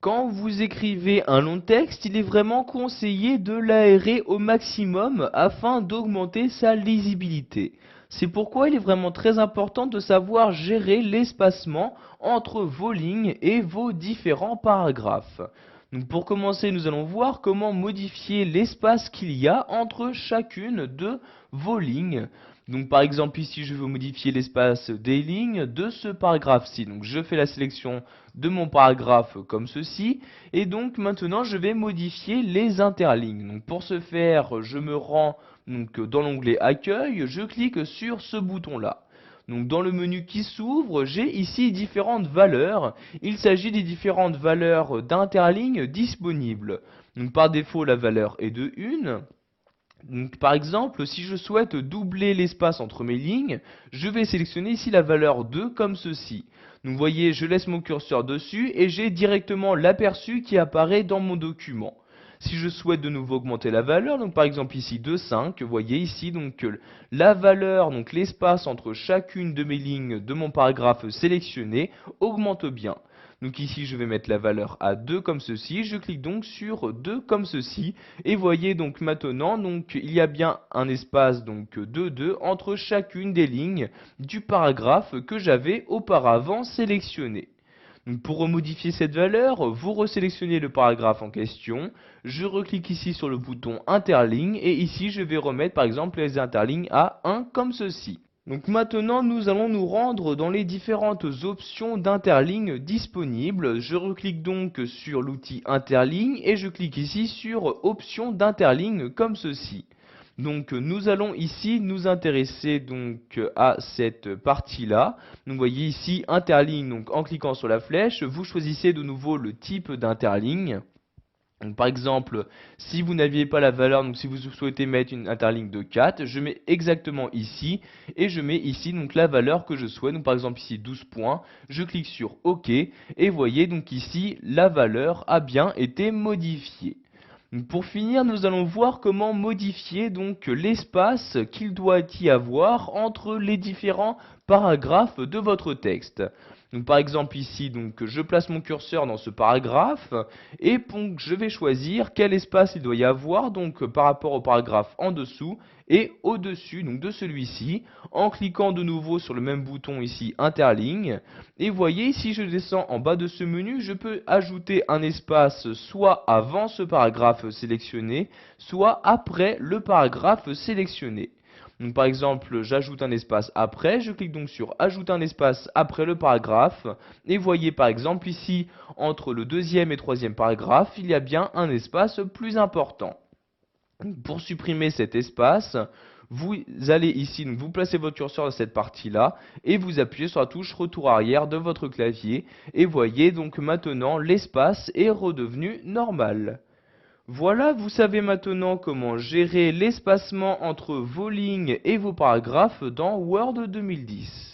Quand vous écrivez un long texte, il est vraiment conseillé de l'aérer au maximum afin d'augmenter sa lisibilité. C'est pourquoi il est vraiment très important de savoir gérer l'espacement entre vos lignes et vos différents paragraphes. Donc pour commencer, nous allons voir comment modifier l'espace qu'il y a entre chacune de vos lignes. Donc par exemple ici je veux modifier l'espace des lignes de ce paragraphe-ci. Donc je fais la sélection de mon paragraphe comme ceci. Et donc maintenant je vais modifier les interlignes. Donc pour ce faire je me rends donc, dans l'onglet accueil, je clique sur ce bouton-là. Donc dans le menu qui s'ouvre, j'ai ici différentes valeurs. Il s'agit des différentes valeurs d'interlignes disponibles. Donc par défaut la valeur est de 1. Donc, par exemple, si je souhaite doubler l'espace entre mes lignes, je vais sélectionner ici la valeur 2 comme ceci. Donc vous voyez, je laisse mon curseur dessus et j'ai directement l'aperçu qui apparaît dans mon document. Si je souhaite de nouveau augmenter la valeur, donc par exemple ici de 5, vous voyez ici donc la valeur, donc l'espace entre chacune de mes lignes de mon paragraphe sélectionné augmente bien. Donc ici je vais mettre la valeur à 2 comme ceci, je clique donc sur 2 comme ceci, et voyez donc maintenant donc il y a bien un espace donc de 2 entre chacune des lignes du paragraphe que j'avais auparavant sélectionné. Donc pour remodifier cette valeur, vous resélectionnez le paragraphe en question, je reclique ici sur le bouton interligne et ici je vais remettre par exemple les interlignes à 1 comme ceci. Donc maintenant nous allons nous rendre dans les différentes options d'interligne disponibles. Je reclique donc sur l'outil interligne et je clique ici sur options d'interligne comme ceci. Donc nous allons ici nous intéresser donc à cette partie-là. Donc vous voyez ici interligne, donc en cliquant sur la flèche, vous choisissez de nouveau le type d'interligne. Donc, par exemple, si vous n'aviez pas la valeur, donc si vous souhaitez mettre une interligne de 4, je mets exactement ici, et je mets ici donc la valeur que je souhaite, donc par exemple ici 12 points, je clique sur OK, et voyez donc ici la valeur a bien été modifiée. Donc, pour finir, nous allons voir comment modifier donc l'espace qu'il doit y avoir entre les différents paragraphes de votre texte. Donc par exemple ici, donc je place mon curseur dans ce paragraphe et donc je vais choisir quel espace il doit y avoir donc par rapport au paragraphe en dessous et au-dessus donc de celui-ci en cliquant de nouveau sur le même bouton ici interligne. Et voyez, si je descends en bas de ce menu, je peux ajouter un espace soit avant ce paragraphe sélectionné, soit après le paragraphe sélectionné. Donc par exemple, j'ajoute un espace après, je clique donc sur ajouter un espace après le paragraphe, et voyez par exemple ici, entre le deuxième et troisième paragraphe, il y a bien un espace plus important. Pour supprimer cet espace, vous allez ici, donc vous placez votre curseur dans cette partie-là, et vous appuyez sur la touche retour arrière de votre clavier, et voyez donc maintenant l'espace est redevenu normal. Voilà, vous savez maintenant comment gérer l'espacement entre vos lignes et vos paragraphes dans Word 2010.